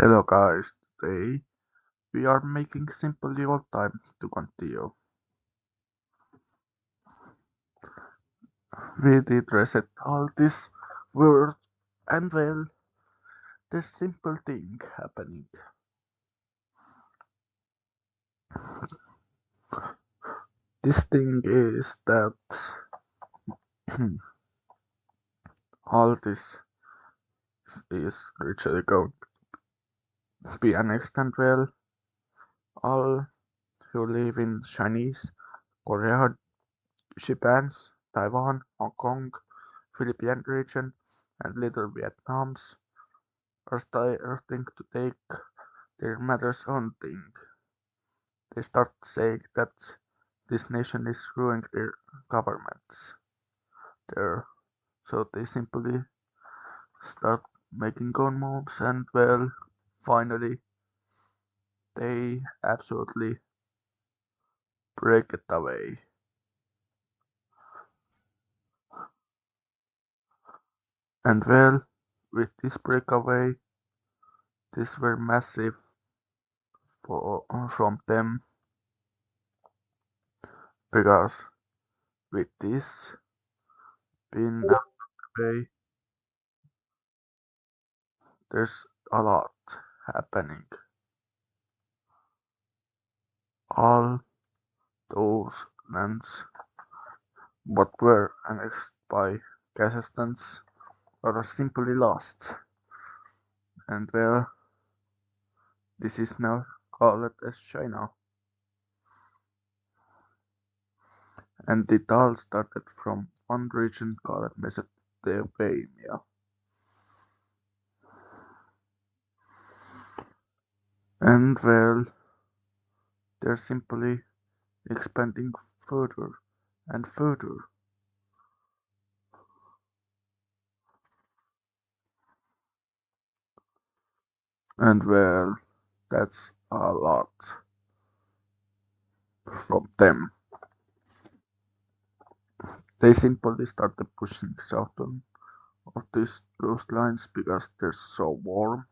Hello guys, today we are making simple real time to continue. We did reset all this world and well, there's simple thing happening. This thing is that all this is literally going to be annexed and well, all who live in Chinese, Korea, Japan, Taiwan, Hong Kong, Philippine region and little Vietnams are starting to take their mother's own thing. They start saying that this nation is ruining their governments. There, so they simply start making own moves, and well, finally, they absolutely break it away. And well, with this breakaway, this were massive from them because with this being away, there's a lot happening. All those lands what were annexed by Kazakhstans are simply lost, and well, this is now called as China. And it all started from one region called Mesopotamia. And well, they're simply expanding further and further. And well, that's a lot from them. They simply started pushing southern of these coastlines because they're so warm.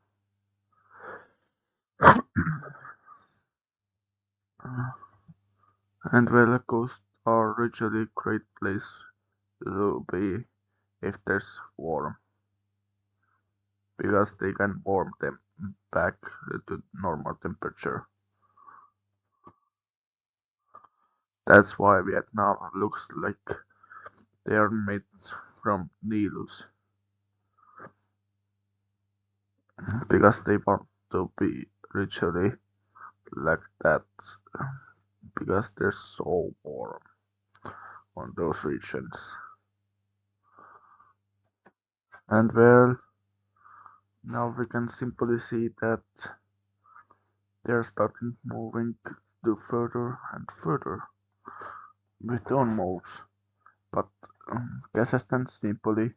And well, coasts are usually a great place to be if there's warm, because they can warm them back to normal temperature. That's why Vietnam looks like they are made from needles, because they want to be literally like that, because they're so warm on those regions. And well, now we can simply see that they're starting moving to further and further with own moves. But Kazakhstan simply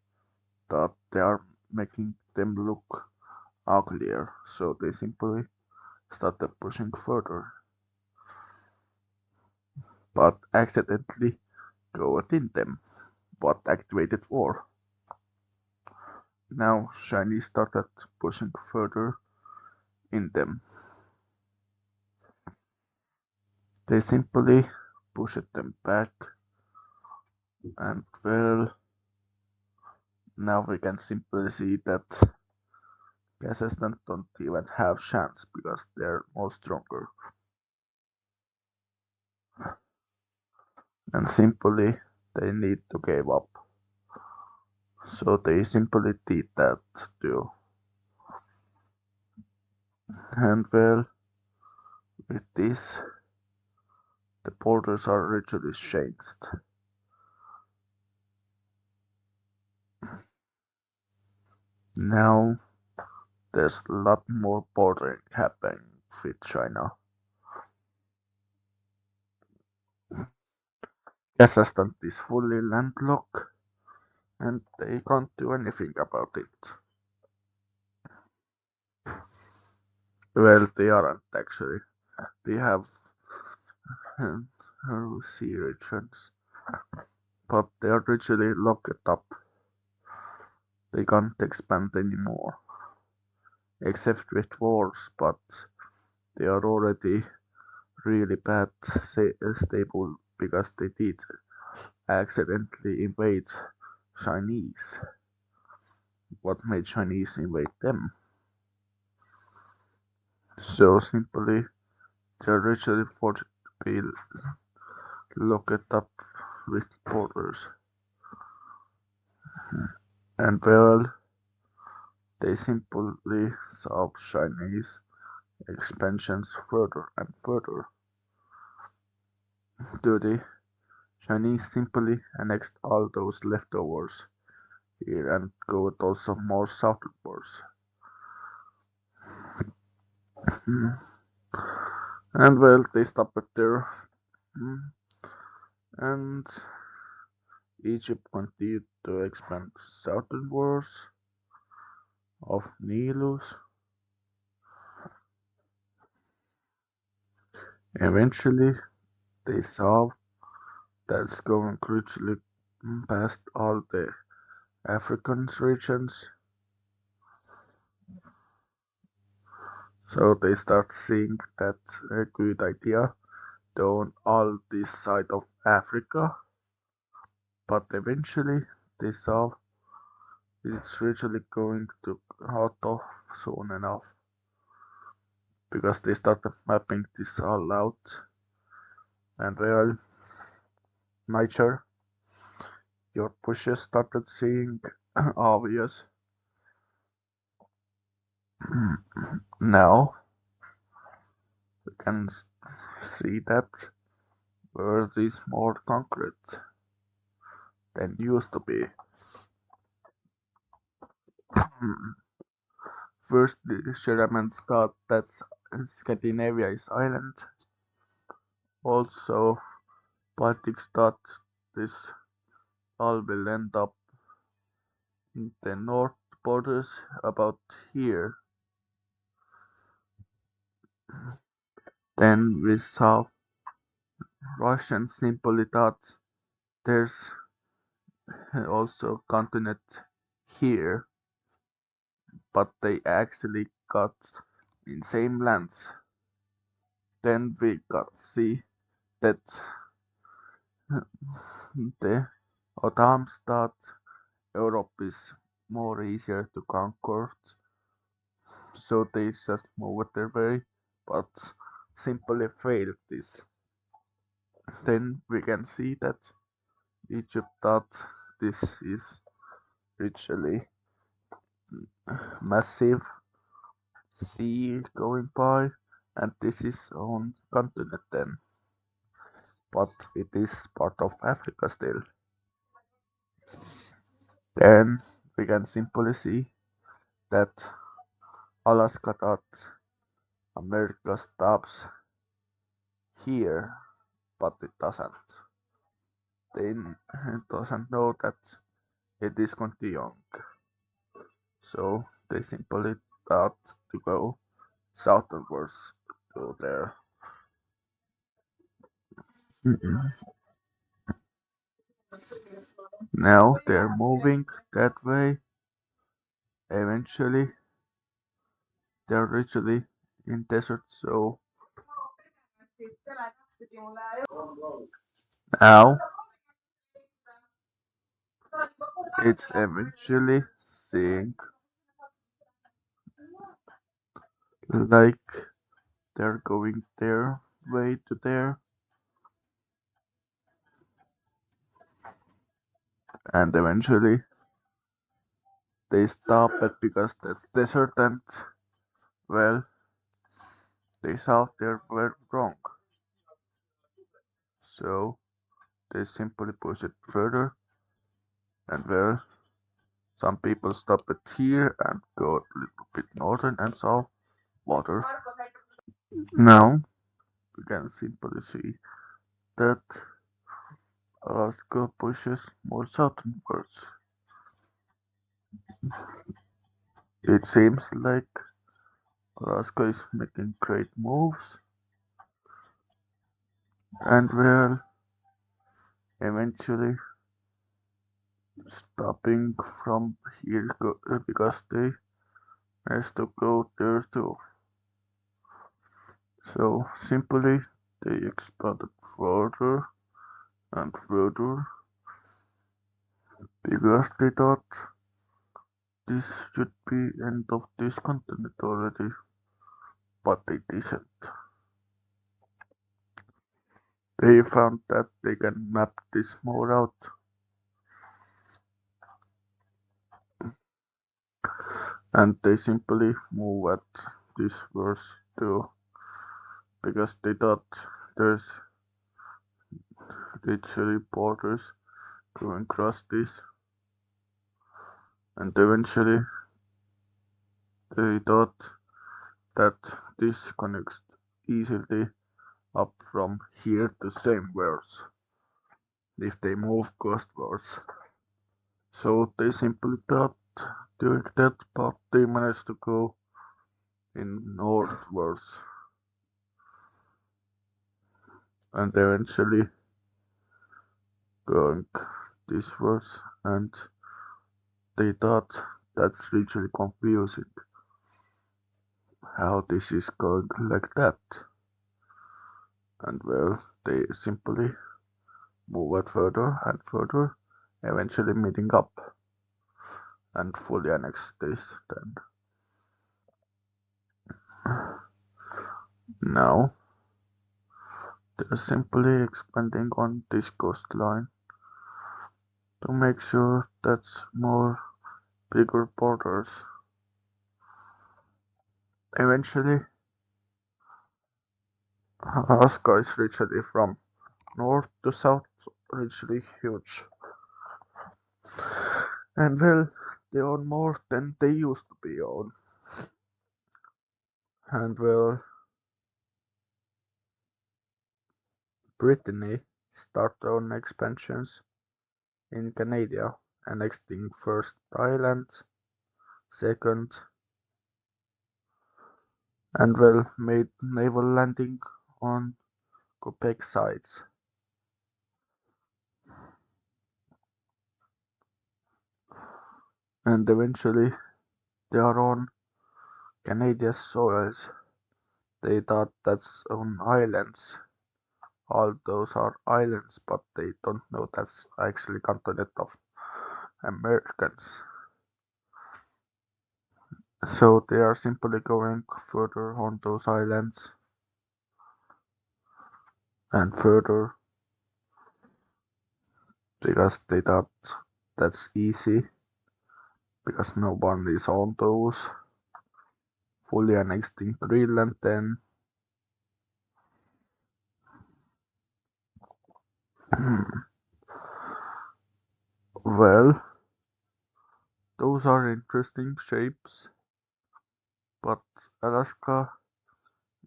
thought they are making them look uglier, so they simply started pushing further, but accidentally got in them. What activated war. Now Chinese started pushing further in them. They simply pushed them back, and well, now we can simply see that Kazakhstan don't even have chance because they're more stronger. And simply they need to give up. So they simply did that too. And well, with this, the borders are literally changed. Now there's a lot more bordering happening with China. Kazakhstan is fully landlocked and they can't do anything about it. Well, they aren't actually. They have sea regions, but they are literally locked up. They can't expand anymore. except with wars, but they are already really bad stable because they did accidentally invade Chinese. What made Chinese invade them? So simply, they originally thought to be locked up with borders, and well, they simply saw Chinese expansions further and further. The Chinese simply annexed all those leftovers here and got also more southwards. Mm. And well, they stopped there, mm, and Egypt continued to expand southwards of Nilus. Eventually, they saw that's going gradually past all the African regions, so they start seeing that a good idea to own all this side of Africa, but eventually they saw it's really going to out of soon enough because they started mapping this all out, and well, nature, your pushes started seeing obvious. Now we can see that Earth is more concrete than used to be. First, the Germans thought that Scandinavia is island. Also, Baltics thought this all will end up in the north borders about here. Then we saw Russians simply thought there's also continent here, but they actually got in same lands. Then we got see that the Ottomans thought Europe is more easier to conquer, so they just moved their way, but simply failed this. Then we can see that Egypt thought this is literally massive sea going by, and this is on continent then, but it is part of Africa still. Then we can simply see that Alaska thought America stops here, but it doesn't. They doesn't know that it is continuing, so they simply thought to go southwards to there. Now they're moving that way. Eventually, they're literally in desert. So now it's eventually seeing like they're going their way to there, and eventually they stop it because that's desert, and well, they saw they were wrong. So they simply push it further, and well, some people stop it here and go a little bit northern and saw water. Now we can simply see that Alaska pushes more southwards. It seems like Alaska is making great moves, and will eventually stopping from here because they has to go there too. So simply they expanded further and further because they thought this should be end of this continent already, but they didn't. They found that they can map this more out, and they simply move at this verse too, because they thought there's literally borders going across this, and eventually they thought that this connects easily up from here to same verse if they move coastwards. So they simply thought doing that, but they managed to go in northwards and eventually going eastwards, and they thought that's really confusing how this is going like that. And well, they simply move it further and further, eventually meeting up and fully annex this then. Now they're simply expanding on this coastline to make sure that's more bigger borders. Eventually, Alaska is literally from north to south, literally huge. And well, they own more than they used to be own. And well, Brittany started on expansions in Canada, annexing first Thailand, second, and well made naval landing on Quebec sites. And eventually they are on Canadian soils. They thought that's on islands. All those are islands, but they don't know that's actually continent of Americans. So they are simply going further on those islands and further because they thought that's easy because no one is on those. Fully annexing Greenland then. Well, those are interesting shapes, but Alaska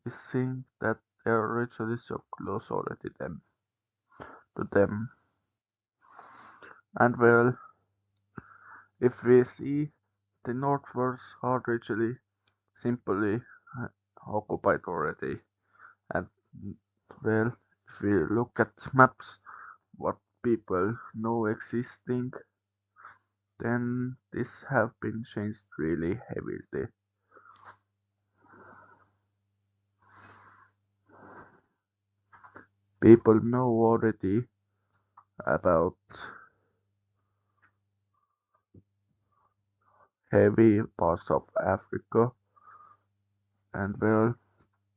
is seeing that they're actually so close already then to them. And well, if we see the northwards are actually simply occupied already, and well, if we look at maps, what people know existing, then this have been changed really heavily. People know already about heavy parts of Africa, and well,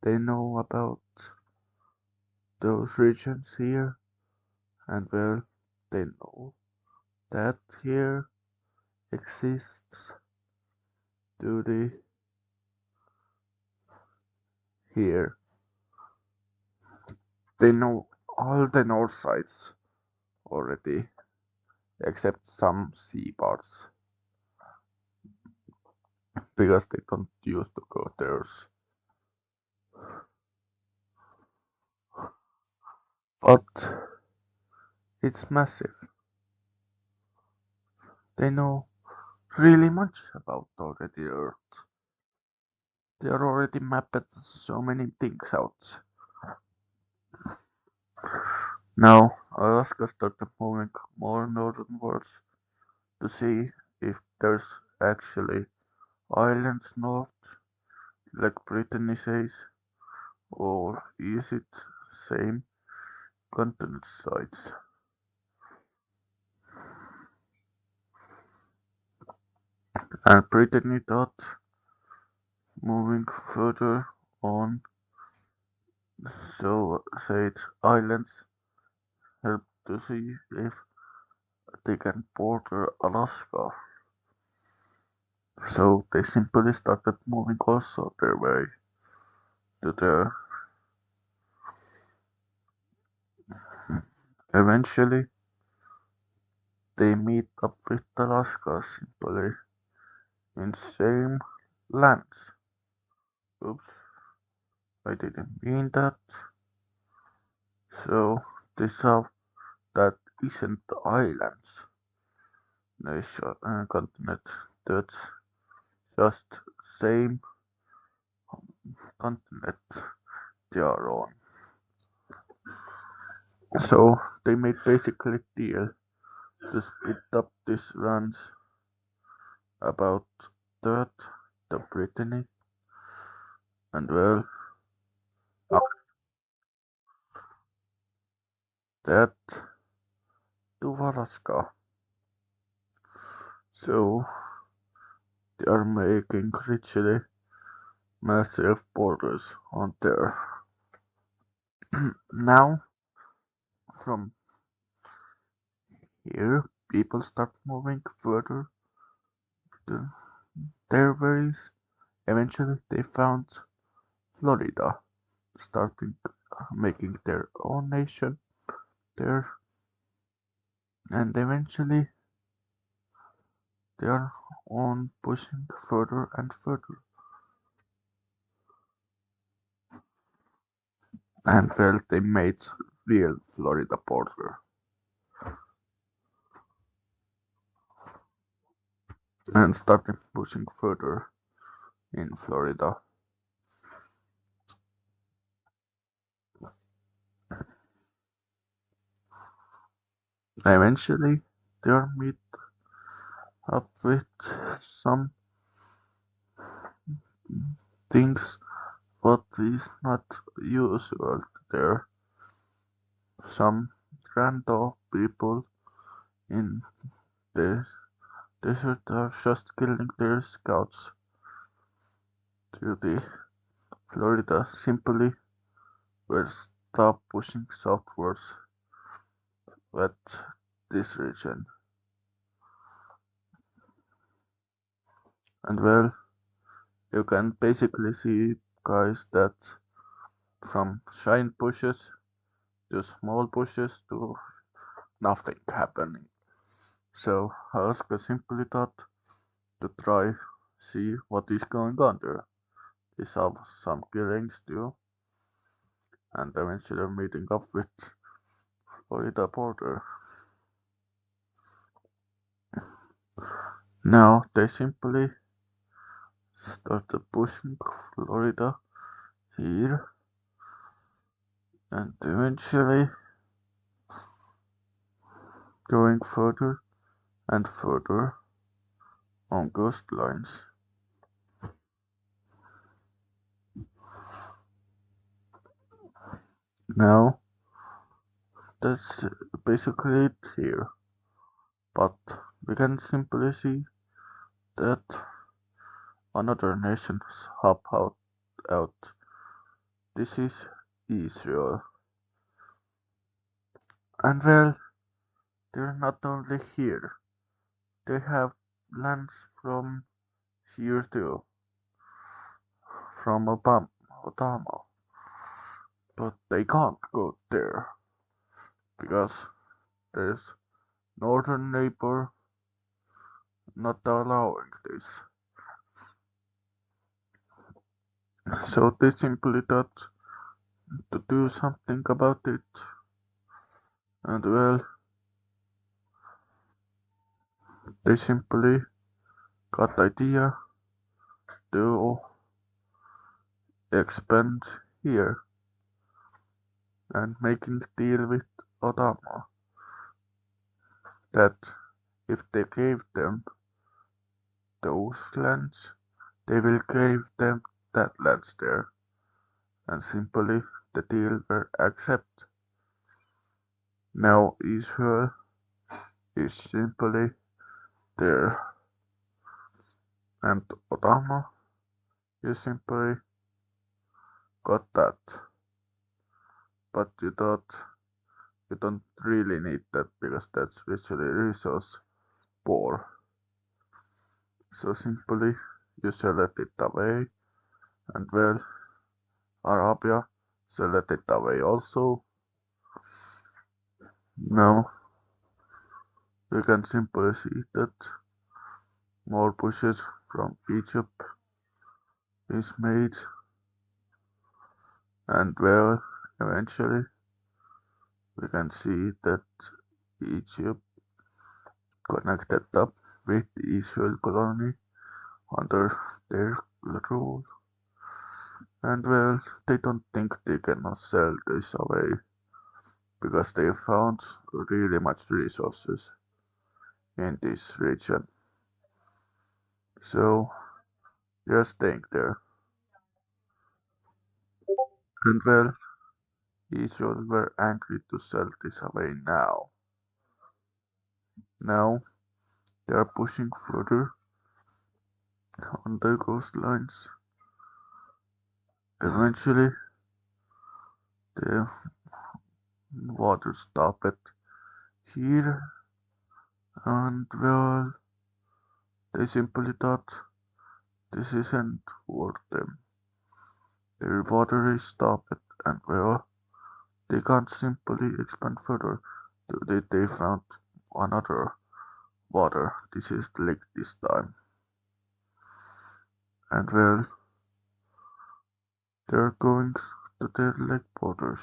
they know about those regions here, and well, they know that here exists duty here. They know all the north sides already, except some sea parts, because they don't used to go there. But it's massive. They know really much about already Earth. They are already mapped so many things out. Now Alaska started moving more northernwards to see if there's actually islands north, like Brittany says, or is it same continent sides? And Brittany thought moving further on, so said islands help to see if they can border Alaska. So they simply started moving also their way to there. Eventually, they meet up with Alaska simply in same lands. Oops, I didn't mean that. So they saw that isn't the islands, nation, continent. That's just same continent they are on. So they made basically deal to split up these runs about third to Brittany and well up that to Alaska. So they are making literally massive borders on there. Now from here people start moving further to territories. Eventually they found Florida, starting making their own nation there, and eventually they are on pushing further and further. And well, they made real Florida border and started pushing further in Florida. Eventually, they are meet up with some things what is not usual there. Some random people in the desert are just killing their scouts to the Florida simply will stop pushing southwards with this region. And well, you can basically see guys that from giant bushes to small bushes to nothing happening. So Alaska simply thought to try see what is going on there. They saw some killings too, and eventually meeting up with Florida border. Now they simply started pushing Florida here and eventually going further and further on coastlines. Now that's basically it here, but we can simply see that another nation hop out. This is Israel. And well, they're not only here, they have lands from here too, from Obama, but they can't go there because there's northern neighbor not allowing this. So they simply thought to do something about it. And well, they simply got idea to expand here and making deal with Obama that if they gave them those lands, They will give them that lands there, and simply the deal were accept. Now Israel is simply there, and Obama you simply got that, but you don't really need that because that's literally resource poor. So simply you select it away, and well, Arabia select it away also. Now we can simply see that more pushes from Egypt is made, and well, eventually we can see that Egypt connected up with the Israel colony under their rule, and well, they don't think they can sell this away because they found really much resources in this region. So they're staying there. And well, Israel were angry to sell this away now. Now they are pushing further on the coastlines. Eventually, the water stopped here, and well, they simply thought this isn't worth them. Their water is stopped, and well, they can't simply expand further. They found another water. This is the lake this time, and well, they're going to their lake borders.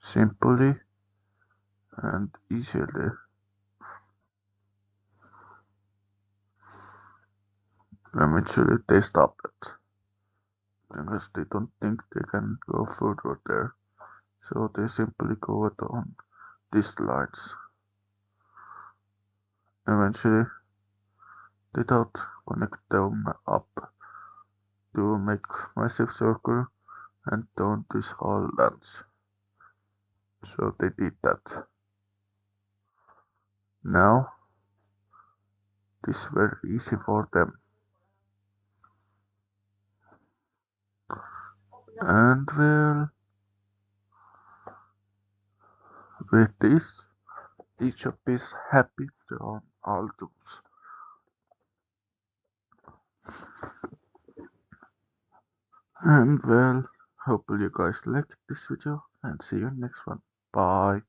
Simply and easily. Eventually they stop it because they don't think they can go further there. So they simply go it on these lines. Eventually they thought connect them up to make massive circle and turn this all lands. So they did that. Now this is very easy for them. And well, with this, Egypt is happy to own all tools. And well, hopefully you guys liked this video and see you in next one. Bye.